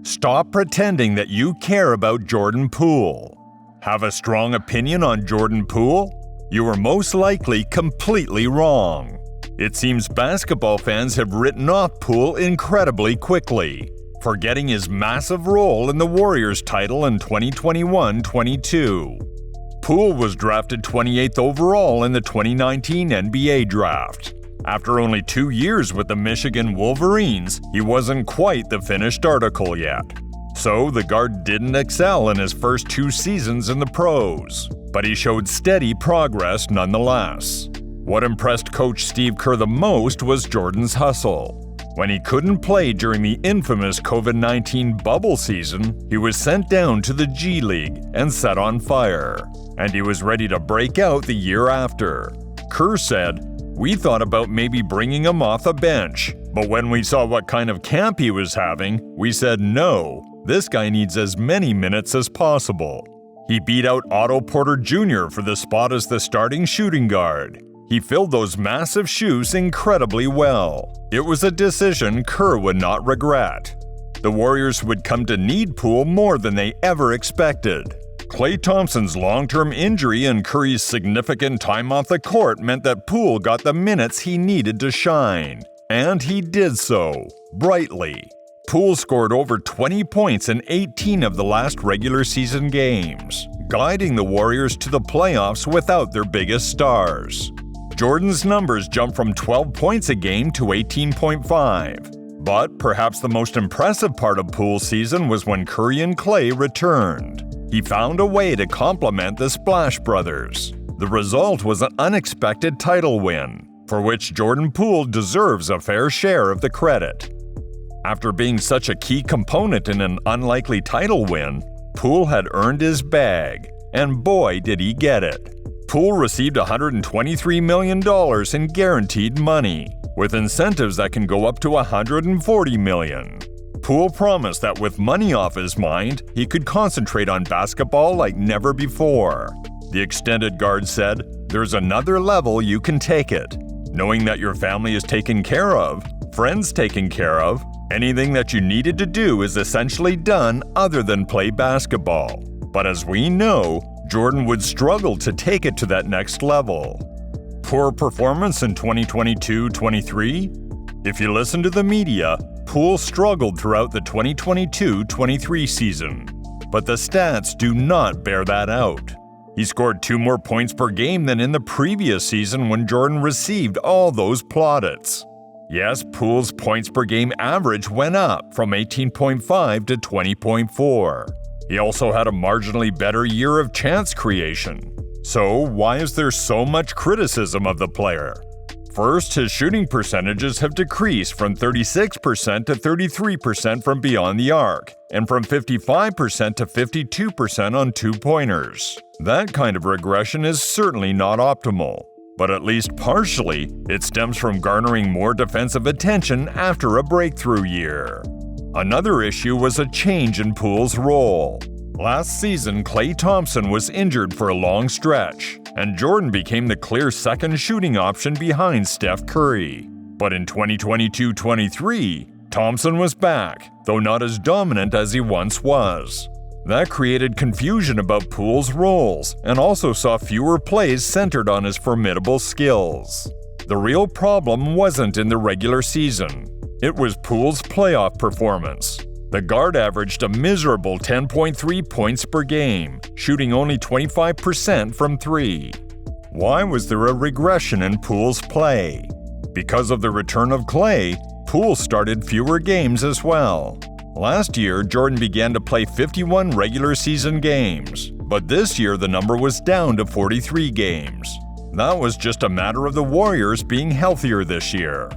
Stop pretending that you care about Jordan Poole. Have a strong opinion on Jordan Poole? You are most likely completely wrong. It seems basketball fans have written off Poole incredibly quickly, forgetting his massive role in the Warriors' title in 2021-22. Poole was drafted 28th overall in the 2019 NBA draft. After only 2 years with the Michigan Wolverines, he wasn't quite the finished article yet. So the guard didn't excel in his first 2 seasons in the pros, but he showed steady progress nonetheless. What impressed coach Steve Kerr the most was Jordan's hustle. When he couldn't play during the infamous COVID-19 bubble season, he was sent down to the G League and set on fire, and he was ready to break out the year after. Kerr said, "We thought about maybe bringing him off the bench, but when we saw what kind of camp he was having, we said no, this guy needs as many minutes as possible." He beat out Otto Porter Jr. for the spot as the starting shooting guard. He filled those massive shoes incredibly well. It was a decision Kerr would not regret. The Warriors would come to need Poole more than they ever expected. Klay Thompson's long-term injury and Curry's significant time off the court meant that Poole got the minutes he needed to shine. And he did so, brightly. Poole scored over 20 points in 18 of the last regular season games, guiding the Warriors to the playoffs without their biggest stars. Jordan's numbers jumped from 12 points a game to 18.5. But perhaps the most impressive part of Poole's season was when Curry and Klay returned. He found a way to complement the Splash Brothers. The result was an unexpected title win, for which Jordan Poole deserves a fair share of the credit. After being such a key component in an unlikely title win, Poole had earned his bag, and boy did he get it. Poole received $123 million in guaranteed money, with incentives that can go up to $140 million. Poole promised that with money off his mind, he could concentrate on basketball like never before. The extended guard said, "There's another level you can take it. Knowing that your family is taken care of, friends taken care of, anything that you needed to do is essentially done other than play basketball. But as we know, Jordan would struggle to take it to that next level." Poor performance in 2022-23? If you listen to the media, Poole struggled throughout the 2022-23 season, but the stats do not bear that out. He scored 2 more points per game than in the previous season when Jordan received all those plaudits. Yes, Poole's points per game average went up from 18.5 to 20.4. He also had a marginally better year of chance creation. So why is there so much criticism of the player? First, his shooting percentages have decreased from 36% to 33% from beyond the arc, and from 55% to 52% on 2-pointers. That kind of regression is certainly not optimal, but at least partially, it stems from garnering more defensive attention after a breakthrough year. Another issue was a change in Poole's role. Last season, Klay Thompson was injured for a long stretch, and Jordan became the clear second shooting option behind Steph Curry. But in 2022-23, Thompson was back, though not as dominant as he once was. That created confusion about Poole's roles and also saw fewer plays centered on his formidable skills. The real problem wasn't in the regular season. It was Poole's playoff performance. The guard averaged a miserable 10.3 points per game, shooting only 25% from 3. Why was there a regression in Poole's play? Because of the return of Klay, Poole started fewer games as well. Last year, Jordan began to play 51 regular season games, but this year the number was down to 43 games. That was just a matter of the Warriors being healthier this year.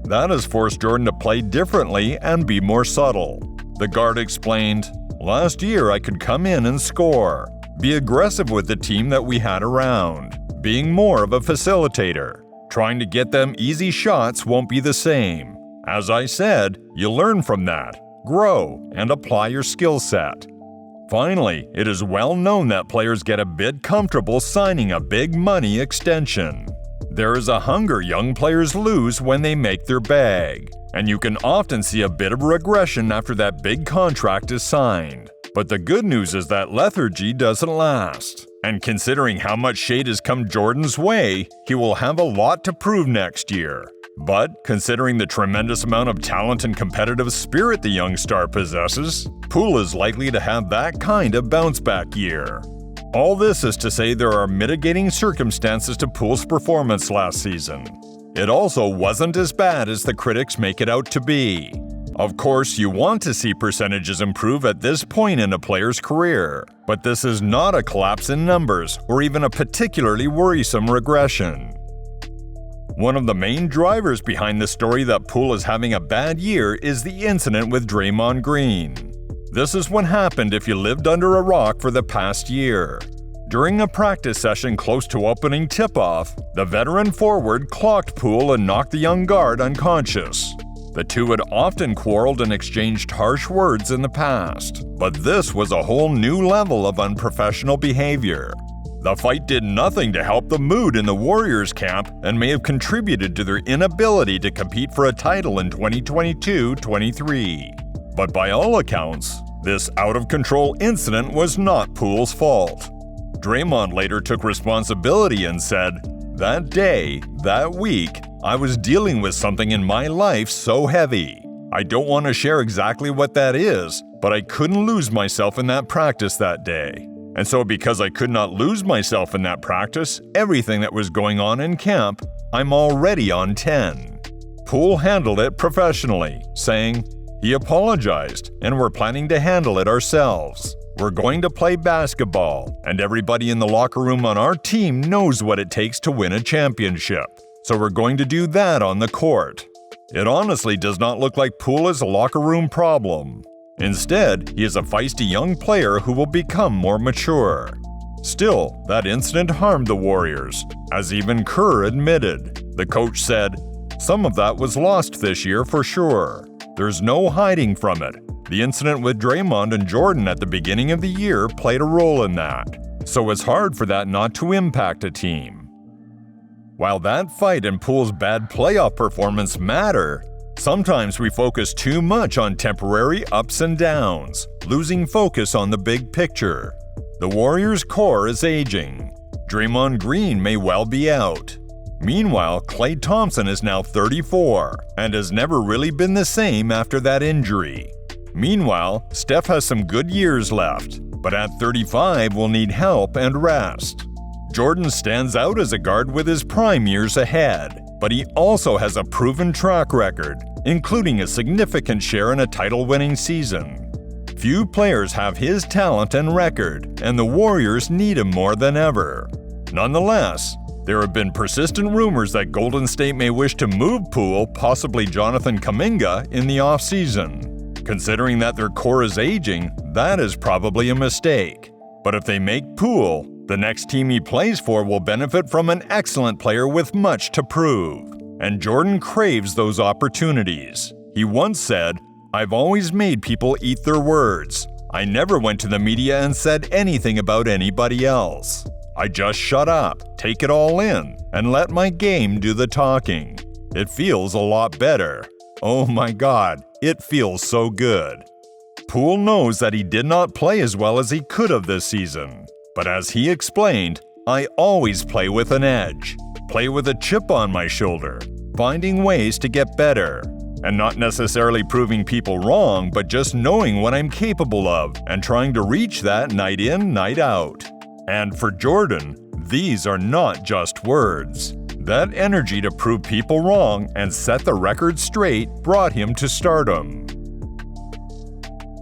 That has forced Jordan to play differently and be more subtle. The guard explained, "Last year I could come in and score, be aggressive with the team that we had around, being more of a facilitator. Trying to get them easy shots won't be the same. As I said, you learn from that, grow, and apply your skill set." Finally, it is well known that players get a bit comfortable signing a big money extension. There is a hunger young players lose when they make their bag, and you can often see a bit of regression after that big contract is signed. But the good news is that lethargy doesn't last. And considering how much shade has come Jordan's way, he will have a lot to prove next year. But considering the tremendous amount of talent and competitive spirit the young star possesses, Poole is likely to have that kind of bounce-back year. All this is to say there are mitigating circumstances to Poole's performance last season. It also wasn't as bad as the critics make it out to be. Of course, you want to see percentages improve at this point in a player's career, but this is not a collapse in numbers or even a particularly worrisome regression. One of the main drivers behind the story that Poole is having a bad year is the incident with Draymond Green. This is what happened if you lived under a rock for the past year. During a practice session close to opening tip-off, the veteran forward clocked Poole and knocked the young guard unconscious. The two had often quarreled and exchanged harsh words in the past, but this was a whole new level of unprofessional behavior. The fight did nothing to help the mood in the Warriors camp and may have contributed to their inability to compete for a title in 2022-23. But by all accounts, this out-of-control incident was not Poole's fault. Draymond later took responsibility and said, "That day, that week, I was dealing with something in my life so heavy. I don't want to share exactly what that is, but I couldn't lose myself in that practice that day. And so because I could not lose myself in that practice, everything that was going on in camp, I'm already on 10. Poole handled it professionally, saying, "He apologized, and we're planning to handle it ourselves. We're going to play basketball, and everybody in the locker room on our team knows what it takes to win a championship. So we're going to do that on the court." It honestly does not look like Poole is a locker room problem. Instead, he is a feisty young player who will become more mature. Still, that incident harmed the Warriors, as even Kerr admitted. The coach said, "Some of that was lost this year for sure. There's no hiding from it. The incident with Draymond and Jordan at the beginning of the year played a role in that. So it's hard for that not to impact a team." While that fight and Poole's bad playoff performance matter, sometimes we focus too much on temporary ups and downs, losing focus on the big picture. The Warriors' core is aging. Draymond Green may well be out. Meanwhile, Klay Thompson is now 34 and has never really been the same after that injury. Meanwhile, Steph has some good years left, but at 35 will need help and rest. Jordan stands out as a guard with his prime years ahead, but he also has a proven track record, including a significant share in a title-winning season. Few players have his talent and record, and the Warriors need him more than ever. Nonetheless, there have been persistent rumors that Golden State may wish to move Poole, possibly Jonathan Kuminga, in the offseason. Considering that their core is aging, that is probably a mistake. But if they make Poole, the next team he plays for will benefit from an excellent player with much to prove. And Jordan craves those opportunities. He once said, "I've always made people eat their words. I never went to the media and said anything about anybody else. I just shut up, take it all in, and let my game do the talking. It feels a lot better. Oh my God, it feels so good." Poole knows that he did not play as well as he could have this season. But as he explained, "I always play with an edge, play with a chip on my shoulder, finding ways to get better, and not necessarily proving people wrong, but just knowing what I'm capable of and trying to reach that night in, night out." And for Jordan, these are not just words. That energy to prove people wrong and set the record straight brought him to stardom.